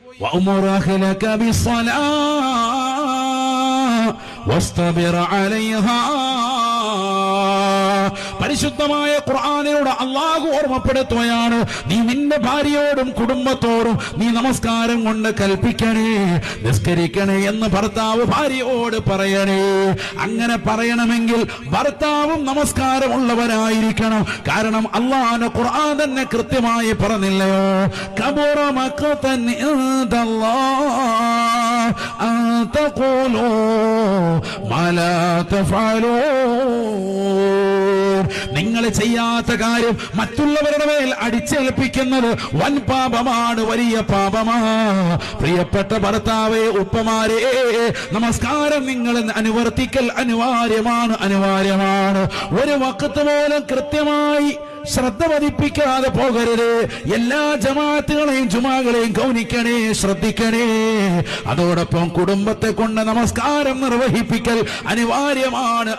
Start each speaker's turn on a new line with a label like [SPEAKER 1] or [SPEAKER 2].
[SPEAKER 1] വഅ്മുർ അഹ്ലക ബിസ്സലാ വസ്തബിർ അലൈഹാ. പരിശുദ്ധമായ ഖുർആനിലൂടെ അല്ലാഹു ഓർമ്മപ്പെടുത്തുകയാണ്, നീ നിന്റെ ഭാര്യയോടും കുടുംബത്തോടും നീ നമസ്കാരം കൊണ്ട് കൽപ്പിക്കണേ, നിസ്കരിക്കണേ എന്ന് ഭർത്താവ് ഭാര്യയോട് പറയണേ. അങ്ങനെ പറയണമെങ്കിൽ ഭർത്താവും നമസ്കാരമുള്ളവരായിരിക്കണം. കാരണം അല്ലാഹുവിന്റെ ഖുർആൻ തന്നെ കൃത്യമായി പറഞ്ഞില്ലയോ, കബറ മഖതൻ ഇൻദല്ലാഹ് അൻ തഖൂലൂ മാ ലാ തഫഅലൂൻ. നിങ്ങൾ ചെയ്യാത്ത കാര്യം മറ്റുള്ളവരുടെ മേൽ അടിച്ചേൽപ്പിക്കുന്നത് വൻ പാപമാണ്, വലിയ പാപമാ. പ്രിയപ്പെട്ട ഭർത്താവേ, ഉപ്പമാരെ, നമസ്കാരം നിങ്ങൾ അനുവർത്തിക്കൽ അനിവാര്യമാണ്. ഒരു വഖത്ത് പോലും കൃത്യമായി ശ്രദ്ധ പതിപ്പിക്കാതെ പോകരുത്. എല്ലാ ജമാഅത്തുകളെയും ജുമാകളെയും ഗൗനിക്കണേ, ശ്രദ്ധിക്കണേ. അതോടൊപ്പം കുടുംബത്തെ കൊണ്ട് നമസ്കാരം നിർവഹിപ്പിക്കൽ അനിവാര്യമാണ്.